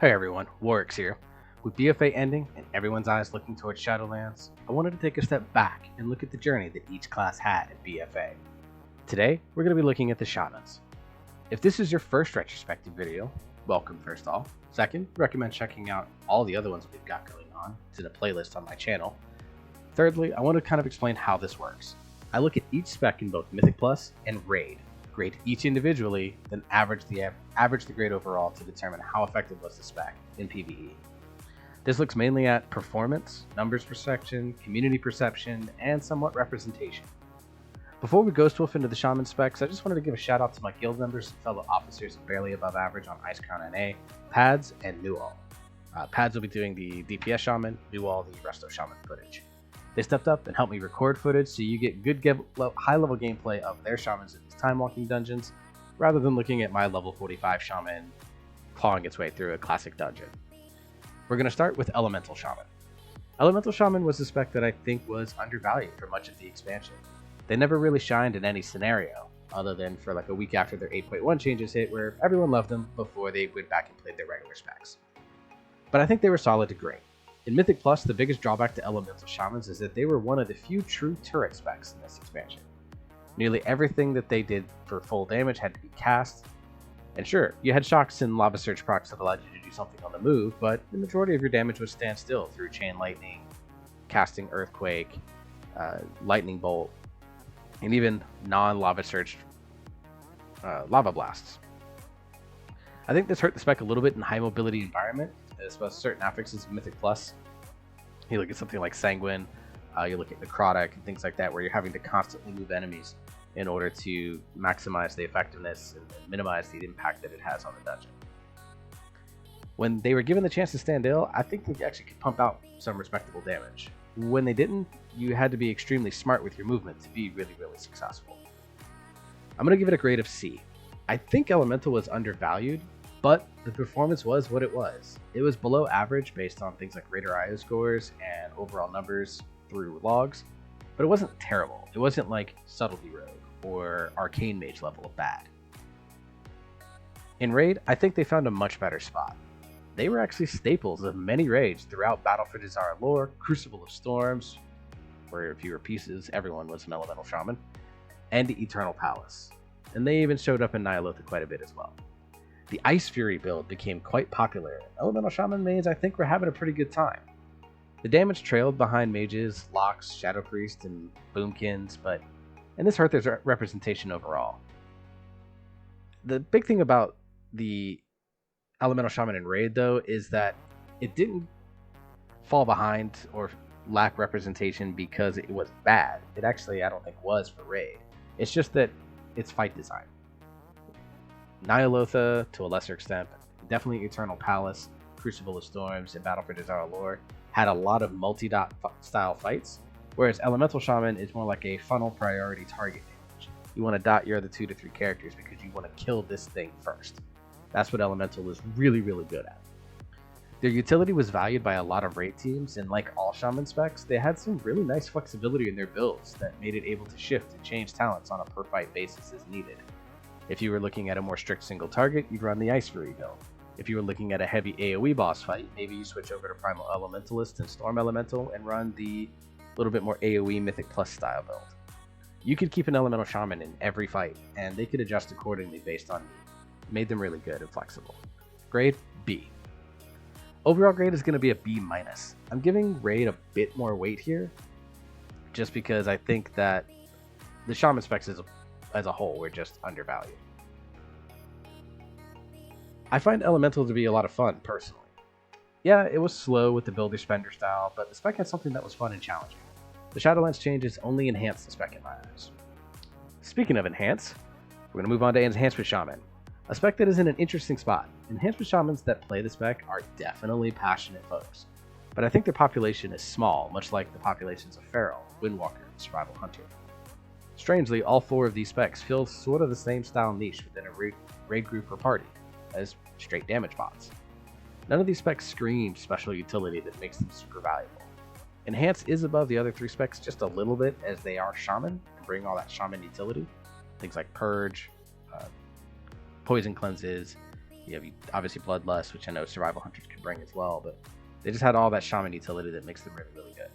Hey everyone, Warwick's here. With BfA ending and everyone's eyes looking towards Shadowlands, I wanted to take a step back and look at the journey that each class had at BfA. Today, we're going to be looking at the Shamans. If this is your first retrospective video, welcome first off. Second, recommend checking out all the other ones we've got going on. It's in a playlist on my channel. Thirdly, I want to kind of explain how this works. I look at each spec in both Mythic Plus and Raid, grade each individually, then average the grade overall to determine how effective was the spec in PvE. This looks mainly at performance, numbers perception, community perception, and somewhat representation. Before we ghost wolf into the Shaman specs, I just wanted to give a shout out to my guild members and fellow officers barely above average on Icecrown NA, Pads, and Nual. Pads will be doing the DPS Shaman, Nual the Resto Shaman footage. They stepped up and helped me record footage so you get good high-level gameplay of their Shamans in these time-walking dungeons, rather than looking at my level 45 Shaman clawing its way through a classic dungeon. We're going to start with Elemental Shaman. Elemental Shaman was a spec that I think was undervalued for much of the expansion. They never really shined in any scenario, other than for like a week after their 8.1 changes hit where everyone loved them before they went back and played their regular specs. But I think they were solid to great. In Mythic Plus, the biggest drawback to Elemental Shamans is that they were one of the few true turret specs in this expansion. Nearly everything that they did for full damage had to be cast, and sure, you had shocks and lava surge procs that allowed you to do something on the move, but the majority of your damage would stand still through chain lightning, casting earthquake, lightning bolt, and even non-lava surge lava blasts. I think this hurt the spec a little bit in high mobility environment, especially certain affixes of Mythic Plus. You look at something like Sanguine, you look at Necrotic, and things like that, where you're having to constantly move enemies in order to maximize the effectiveness and minimize the impact that it has on the dungeon. When they were given the chance to stand ill, I think they actually could pump out some respectable damage. When they didn't, you had to be extremely smart with your movement to be really, really successful. I'm going to give it a grade of C. I think Elemental was undervalued, but the performance was what it was. It was below average based on things like Raider IO scores and overall numbers through logs, but it wasn't terrible. It wasn't like Subtlety Rogue or Arcane Mage level of bad. In Raid, I think they found a much better spot. They were actually staples of many raids throughout Battle for Desire lore, Crucible of Storms, where fewer pieces, everyone was an Elemental Shaman, and the Eternal Palace. And they even showed up in Nyalotha quite a bit as well. The Ice Fury build became quite popular. Elemental Shaman mains, I think, were having a pretty good time. The damage trailed behind mages, Locks, Shadow Priest, and Boomkins, and this hurt their representation overall. The big thing about the Elemental Shaman in Raid, though, is that it didn't fall behind or lack representation because it was bad. It actually, I don't think, was for Raid. It's just that it's fight design. Nyalotha, to a lesser extent, definitely Eternal Palace, Crucible of Storms, and Battle for Desire lore had a lot of multi-dot style fights, whereas Elemental Shaman is more like a funnel priority target damage. You want to dot your other 2 to 3 characters because you want to kill this thing first. That's what Elemental is really, really good at. Their utility was valued by a lot of raid teams, and like all Shaman specs, they had some really nice flexibility in their builds that made it able to shift and change talents on a per fight basis as needed. If you were looking at a more strict single target, you'd run the Ice Fury build. If you were looking at a heavy AoE boss fight, maybe you switch over to Primal Elementalist and Storm Elemental and run the little bit more AoE Mythic Plus style build. You could keep an Elemental Shaman in every fight, and they could adjust accordingly based on need. Made them really good and flexible. Grade B. Overall grade is going to be a B-. I'm giving Raid a bit more weight here, just because I think that the Shaman specs as a whole were just undervalued. I find Elemental to be a lot of fun, personally. Yeah, it was slow with the builder spender style, but the spec had something that was fun and challenging. The Shadowlands changes only enhanced the spec in my eyes. Speaking of enhance, we're going to move on to Enhancement Shaman, a spec that is in an interesting spot. Enhancement Shamans that play the spec are definitely passionate folks, but I think their population is small, much like the populations of Feral, Windwalker, and Survival Hunter. Strangely, all 4 of these specs fill sort of the same style niche within a raid group or party, as straight damage bots. None of these specs scream special utility that makes them super valuable. Enhance is above the other 3 specs just a little bit, as they are Shaman and bring all that Shaman utility. Things like Purge, Poison Cleanses, You have obviously Bloodlust, which I know Survival Hunters can bring as well, but they just had all that Shaman utility that makes them really, really good.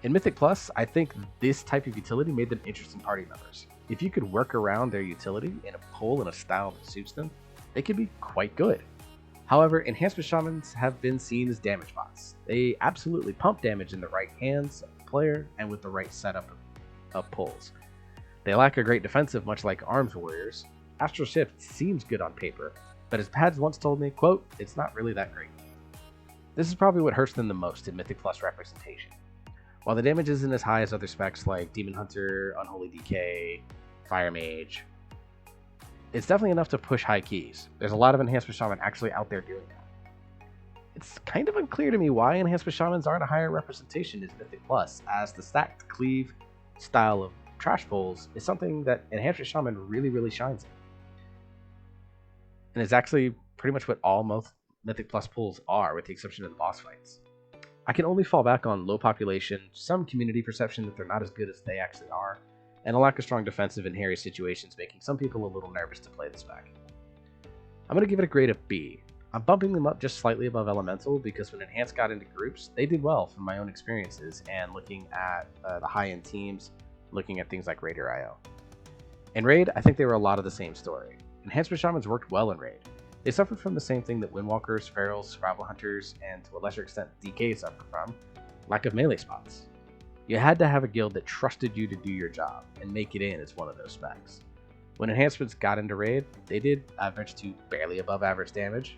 In Mythic Plus, I think this type of utility made them interesting party members. If you could work around their utility in a pull in a style that suits them, they could be quite good. However, Enhancement Shamans have been seen as damage bots. They absolutely pump damage in the right hands of the player and with the right setup of pulls. They lack a great defensive, much like Arms Warriors. Astral Shift seems good on paper, but as Pads once told me, quote, it's not really that great. This is probably what hurts them the most in Mythic Plus representation. While the damage isn't as high as other specs like Demon Hunter, Unholy DK, Fire Mage, it's definitely enough to push high keys. There's a lot of Enhancement Shaman actually out there doing that. It's kind of unclear to me why Enhancement Shamans aren't a higher representation as Mythic Plus, as the stacked cleave style of trash pulls is something that Enhancement Shaman really, really shines in. And it's actually pretty much what all most Mythic Plus pulls are, with the exception of the boss fights. I can only fall back on low population, some community perception that they're not as good as they actually are, and a lack of strong defensive in hairy situations making some people a little nervous to play this spec. I'm going to give it a grade of B. I'm bumping them up just slightly above Elemental because when Enhanced got into groups, they did well from my own experiences and looking at the high-end teams, looking at things like Raider.io. In Raid, I think they were a lot of the same story. Enhancement Shamans worked well in Raid. They suffered from the same thing that Windwalkers, Ferals, Survival Hunters, and to a lesser extent DK suffer from, lack of melee spots. You had to have a guild that trusted you to do your job and make it in as one of those specs. When Enhancements got into Raid, they did average to barely above average damage.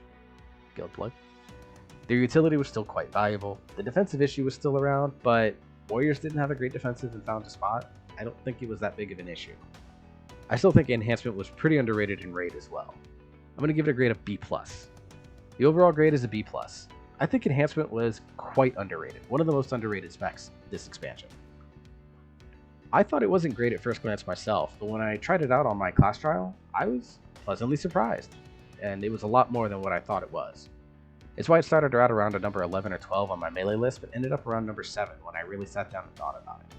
Guild plug. Their utility was still quite valuable. The defensive issue was still around, but Warriors didn't have a great defensive and found a spot. I don't think it was that big of an issue. I still think Enhancement was pretty underrated in Raid as well. I'm going to give it a grade of B+. The overall grade is a B+. I think Enhancement was quite underrated, one of the most underrated specs this expansion. I thought it wasn't great at first glance myself, but when I tried it out on my class trial, I was pleasantly surprised, and it was a lot more than what I thought it was. It's why it started out around a number 11 or 12 on my melee list, but ended up around number 7 when I really sat down and thought about it.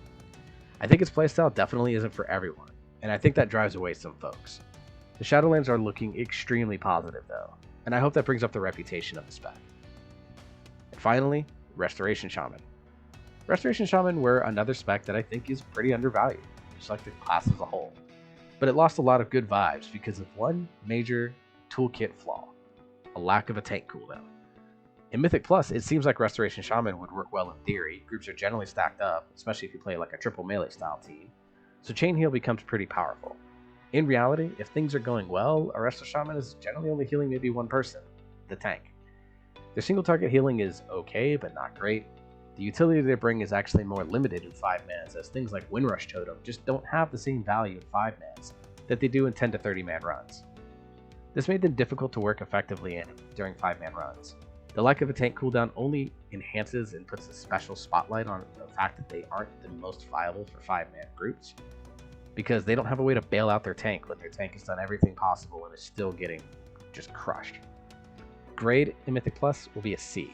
I think its playstyle definitely isn't for everyone, and I think that drives away some folks. The Shadowlands are looking extremely positive though, and I hope that brings up the reputation of the spec. And finally, Restoration Shaman. Restoration Shaman were another spec that I think is pretty undervalued, just like the class as a whole. But it lost a lot of good vibes because of one major toolkit flaw, a lack of a tank cooldown. In Mythic Plus, it seems like Restoration Shaman would work well in theory. Groups are generally stacked up, especially if you play like a triple melee style team, so chain heal becomes pretty powerful. In reality, if things are going well, a Resto Shaman is generally only healing maybe one person, the tank. Their single target healing is okay, but not great. The utility they bring is actually more limited in 5-mans, as things like Windrush Totem just don't have the same value in 5-mans that they do in 10 to 30-man runs. This made them difficult to work effectively in during 5-man runs. The lack of a tank cooldown only enhances and puts a special spotlight on the fact that they aren't the most viable for 5-man groups, because they don't have a way to bail out their tank when their tank has done everything possible and is still getting just crushed. Grade in Mythic Plus will be a C.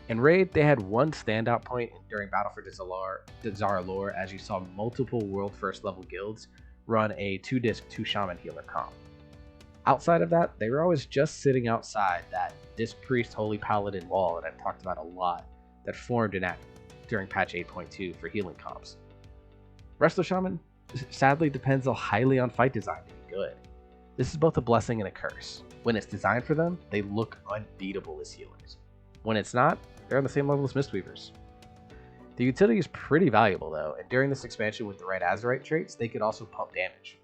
In Raid, they had one standout point during Battle for Dazara lore, as you saw multiple world first level guilds run a 2-disc 2-shaman healer comp. Outside of that, they were always just sitting outside that Disc Priest Holy Paladin wall that I've talked about a lot that formed during patch 8.2 for healing comps. Resto Shaman sadly depends highly on fight design to be good. This is both a blessing and a curse. When it's designed for them, they look unbeatable as healers. When it's not, they're on the same level as Mistweavers. The utility is pretty valuable though, and during this expansion with the right Azerite traits, they could also pump damage.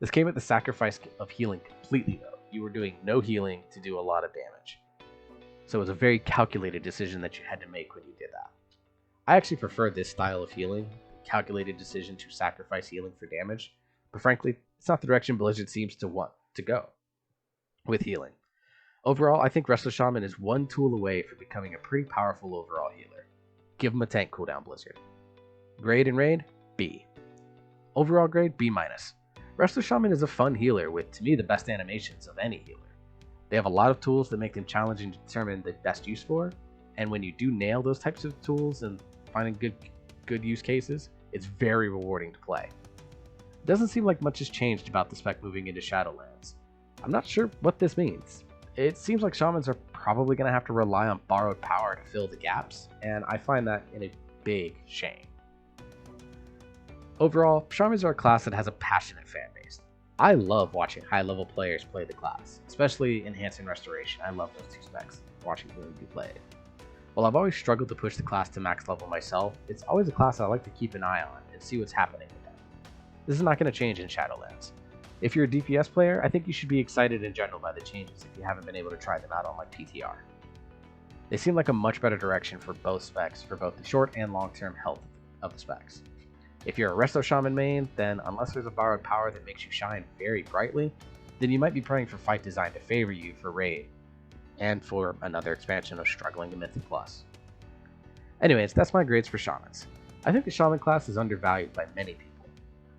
This came at the sacrifice of healing completely though. You were doing no healing to do a lot of damage. So it was a very calculated decision that you had to make when you did that. I actually prefer this style of healing, calculated decision to sacrifice healing for damage, but frankly, it's not the direction Blizzard seems to want to go with healing. Overall, I think Resto Shaman is one tool away from becoming a pretty powerful overall healer. Give him a tank cooldown, Blizzard. Grade in Raid, B. Overall grade, B-. Resto Shaman is a fun healer with, to me, the best animations of any healer. They have a lot of tools that make them challenging to determine the best use for, and when you do nail those types of tools and finding good use cases, it's very rewarding to play. It doesn't seem like much has changed about the spec moving into Shadowlands. I'm not sure what this means. It seems like Shamans are probably going to have to rely on borrowed power to fill the gaps, and I find that in a big shame. Overall, Shamans are a class that has a passionate fan base. I love watching high-level players play the class, especially Enhancement and Restoration. I love those two specs, watching them be played. While I've always struggled to push the class to max level myself, it's always a class I like to keep an eye on and see what's happening with them. This is not going to change in Shadowlands. If you're a DPS player, I think you should be excited in general by the changes if you haven't been able to try them out on like PTR. They seem like a much better direction for both specs, for both the short and long-term health of the specs. If you're a Resto Shaman main, then unless there's a borrowed power that makes you shine very brightly, then you might be praying for fight design to favor you for raid, and for another expansion of struggling to Mythic Plus. Anyways, that's my grades for Shamans. I think the Shaman class is undervalued by many people.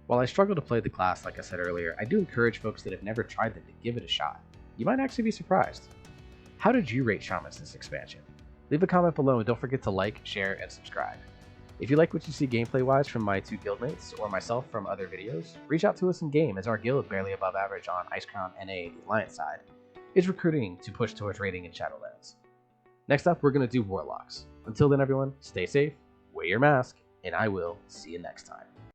While I struggle to play the class, like I said earlier, I do encourage folks that have never tried them to give it a shot. You might actually be surprised. How did you rate Shamans this expansion? Leave a comment below and don't forget to like, share, and subscribe. If you like what you see gameplay-wise from my two guildmates, or myself from other videos, reach out to us in-game as our guild, barely above average on Icecrown NA, the Alliance side, is recruiting to push towards raiding in Shadowlands. Next up, we're going to do Warlocks. Until then everyone, stay safe, wear your mask, and I will see you next time.